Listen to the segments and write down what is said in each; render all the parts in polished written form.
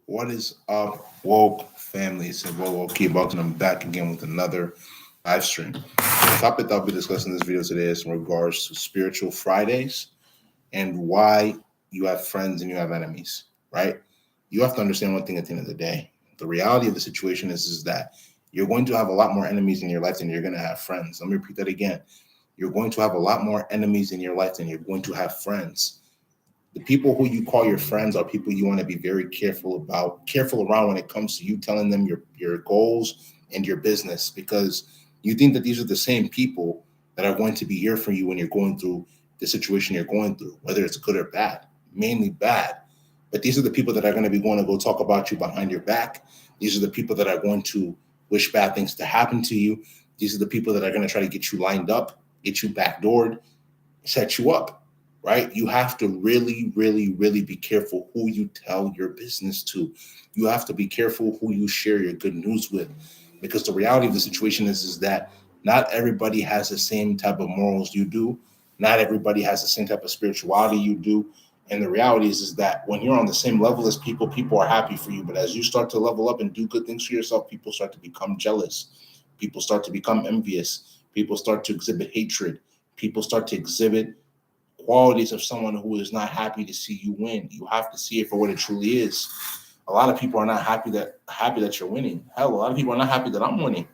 What is up, woke family? It's your boy Woke Bucks, and I'm back again with another live stream. The topic that I'll be discussing in this video today is in regards to spiritual Fridays and why you have friends and you have enemies, right? You have to understand one thing at the end of the day. The reality of the situation is that you're going to have a lot more enemies in your life than you're going to have friends. Let me repeat that again. You're going to have a lot more enemies in your life than you're going to have friends. The people who you call your friends are people you want to be very careful around when it comes to you telling them your goals and your business, because you think that these are the same people that are going to be here for you when you're going through the situation you're going through, whether it's good or bad, mainly bad. But these are the people that are going to be going to go talk about you behind your back. These are the people that are going to wish bad things to happen to you. These are the people that are going to try to get you lined up, get you backdoored, set you up, right? You have to really, really, really be careful who you tell your business to. You have to be careful who you share your good news with, because the reality of the situation is that not everybody has the same type of morals you do. Not everybody has the same type of spirituality you do. And the reality is that when you're on the same level as people, people are happy for you. But as you start to level up and do good things for yourself, people start to become jealous. People start to become envious. People start to exhibit hatred. People start to exhibit qualities of someone who is not happy to see you win. You have to see it for what it truly is. A lot of people are not happy that you're winning. Hell, a lot of people are not happy that I'm winning.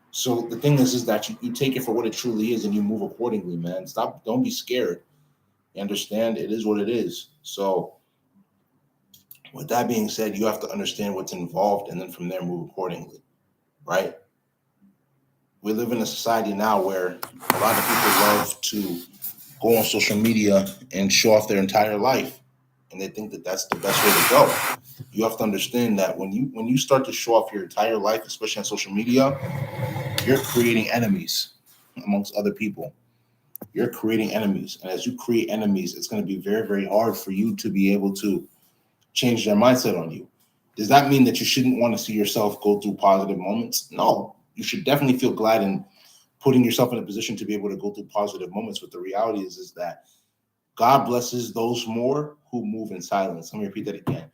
So the thing is that you take it for what it truly is and you move accordingly, man. Don't be scared. You understand? It is what it is. So with that being said, you have to understand what's involved and then from there move accordingly, right? We live in a society now where a lot of people love to go on social media and show off their entire life, and they think that that's the best way to go. You have to understand that when you start to show off your entire life, especially on social media, you're creating enemies amongst other people. You're creating enemies, and as you create enemies, it's going to be very, very hard for you to be able to change their mindset on you. Does that mean that you shouldn't want to see yourself go through positive moments? No, you should definitely feel glad in putting yourself in a position to be able to go through positive moments. But the reality is that God blesses those more who move in silence. Let me repeat that again.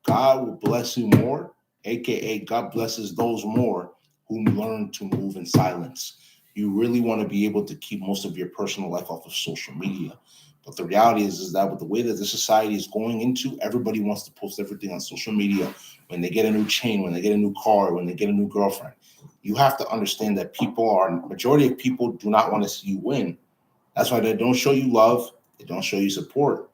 God will bless you more, aka God blesses those more who learn to move in silence. You really want to be able to keep most of your personal life off of social media. But the reality is that with the way that the society is going into, everybody wants to post everything on social media. When they get a new chain, when they get a new car, when they get a new girlfriend, you have to understand that majority of people do not want to see you win. That's why they don't show you love. They don't show you support.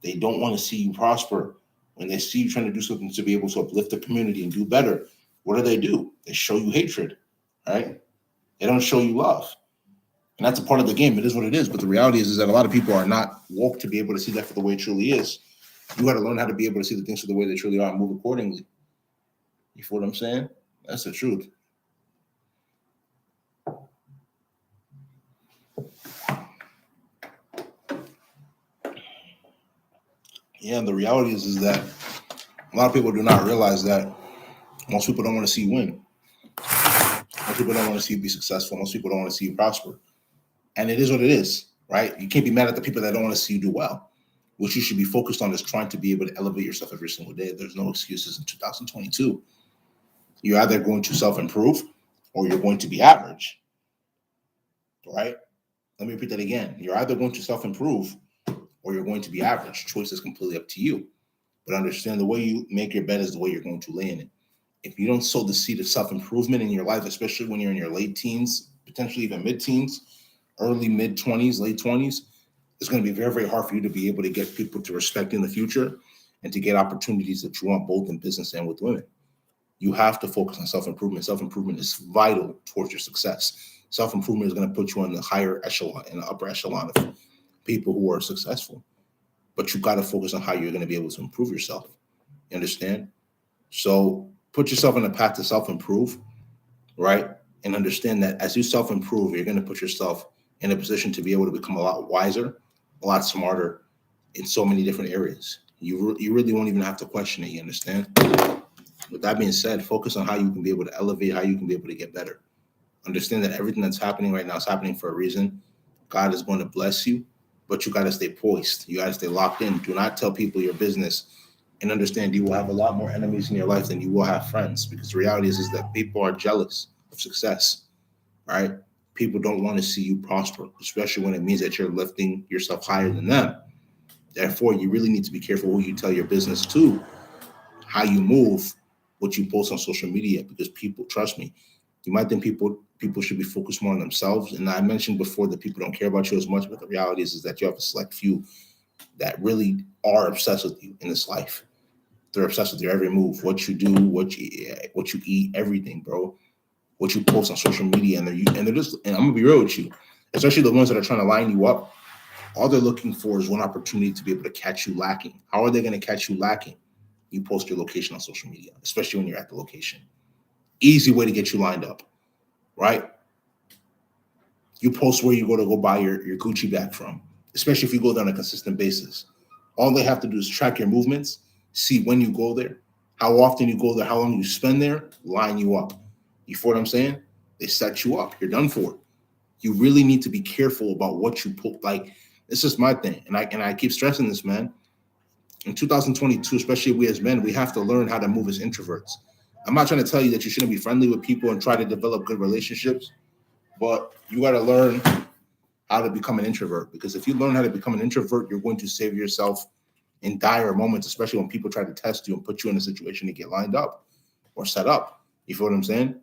They don't want to see you prosper. When they see you trying to do something to be able to uplift the community and do better, what do? They show you hatred, right? They don't show you love. And that's a part of the game. It is what it is. But the reality is that a lot of people are not woke to be able to see that for the way it truly is. You got to learn how to be able to see the things for the way they truly are and move accordingly. You feel what I'm saying? That's the truth. Yeah, the reality is that a lot of people do not realize that most people don't want to see you win. Most people don't want to see you be successful. Most people don't want to see you prosper. And it is what it is, right? You can't be mad at the people that don't want to see you do well. What you should be focused on is trying to be able to elevate yourself every single day. There's no excuses in 2022. You're either going to self-improve or you're going to be average, right? Let me repeat that again. You're either going to self-improve or you're going to be average. Choice is completely up to you. But understand the way you make your bed is the way you're going to lay in it. If you don't sow the seed of self-improvement in your life, especially when you're in your late teens, potentially even mid-teens, early mid-20s, late 20s, it's going to be very, very hard for you to be able to get people to respect in the future and to get opportunities that you want both in business and with women. You have to focus on self-improvement. Self-improvement is vital towards your success. Self-improvement is going to put you in the higher echelon, in the upper echelon of people who are successful. But you got to focus on how you're going to be able to improve yourself. You understand? So put yourself on a path to self-improve, right? And understand that as you self-improve, you're going to put yourself in a position to be able to become a lot wiser, a lot smarter in so many different areas. You really won't even have to question it, you understand? With that being said, focus on how you can be able to elevate, how you can be able to get better. Understand that everything that's happening right now is happening for a reason. God is going to bless you, but you got to stay poised. You got to stay locked in. Do not tell people your business and understand you will have a lot more enemies in your life than you will have friends, because the reality is that people are jealous of success, right? People don't want to see you prosper, especially when it means that you're lifting yourself higher than them. Therefore, you really need to be careful who you tell your business to, how you move, what you post on social media, because people, trust me, you might think people should be focused more on themselves. And I mentioned before that people don't care about you as much, but the reality is that you have a select few that really are obsessed with you in this life. They're obsessed with your every move, what you do, what you eat, everything, bro. What you post on social media, and they're just, and I'm gonna be real with you, especially the ones that are trying to line you up. All they're looking for is one opportunity to be able to catch you lacking. How are they going to catch you lacking? You post your location on social media, especially when you're at the location. Easy way to get you lined up, right? You post where you go buy your Gucci bag from, especially if you go there on a consistent basis. All they have to do is track your movements, see when you go there, how often you go there, how long you spend there, line you up. You feel what I'm saying? They set you up. You're done for. You really need to be careful about what you put. Like, it's just my thing, and I keep stressing this, man. In 2022, especially we as men, we have to learn how to move as introverts. I'm not trying to tell you that you shouldn't be friendly with people and try to develop good relationships, but you got to learn how to become an introvert. Because if you learn how to become an introvert, you're going to save yourself in dire moments, especially when people try to test you and put you in a situation to get lined up or set up. You feel what I'm saying?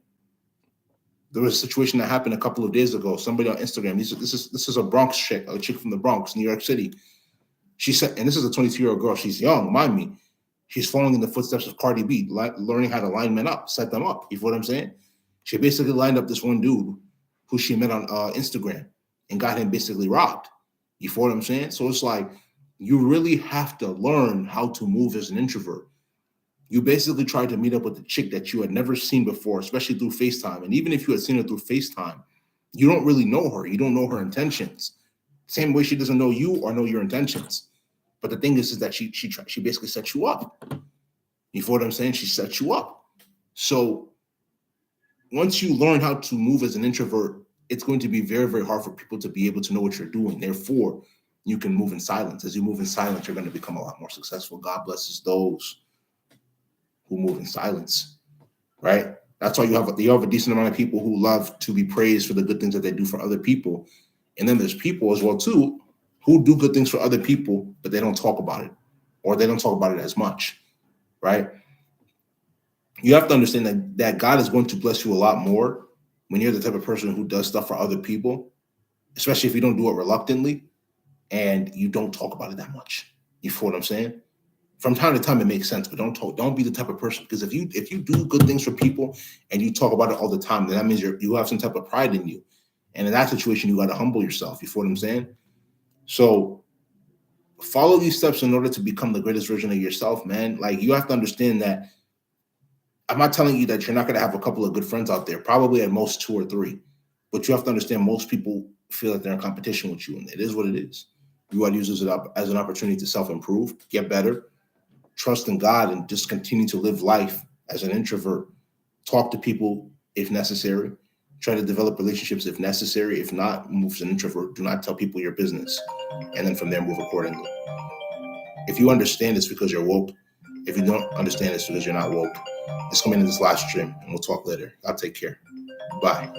There was a situation that happened a couple of days ago. Somebody on Instagram. This is a Bronx chick, a chick from the Bronx, New York City. She said, and this is a 22-year-old girl. She's young, mind me. She's following in the footsteps of Cardi B, learning how to line men up, set them up. You feel what I'm saying? She basically lined up this one dude who she met on Instagram and got him basically robbed. You feel what I'm saying? So it's like, you really have to learn how to move as an introvert. You basically tried to meet up with a chick that you had never seen before, especially through FaceTime. And even if you had seen her through FaceTime, you don't really know her. You don't know her intentions. Same way she doesn't know you or know your intentions. But the thing is that she basically set you up. You feel what I'm saying? She set you up. So once you learn how to move as an introvert, it's going to be very, very hard for people to be able to know what you're doing. Therefore, you can move in silence. As you move in silence, you're going to become a lot more successful. God blesses those who move in silence, right? That's why you have a decent amount of people who love to be praised for the good things that they do for other people. And then there's people as well, too, who do good things for other people, but they don't talk about it, or they don't talk about it as much, right? You have to understand that God is going to bless you a lot more when you're the type of person who does stuff for other people, especially if you don't do it reluctantly and you don't talk about it that much. You feel what I'm saying? From time to time, it makes sense, but don't be the type of person, because if you do good things for people and you talk about it all the time, then that means you have some type of pride in you. And in that situation, you got to humble yourself. You feel what I'm saying? So follow these steps in order to become the greatest version of yourself, man. Like, you have to understand that I'm not telling you that you're not going to have a couple of good friends out there, probably at most 2 or 3. But you have to understand most people feel that they're in competition with you, and it is what it is. You ought to use it as an opportunity to self-improve, get better, trust in God, and just continue to live life as an introvert. Talk to people if necessary. Try to develop relationships if necessary. If not, move as an introvert. Do not tell people your business. And then from there, move accordingly. If you understand, it's because you're woke. If you don't understand, it's because you're not woke. Let's come into this live stream, and we'll talk later. I'll take care. Bye.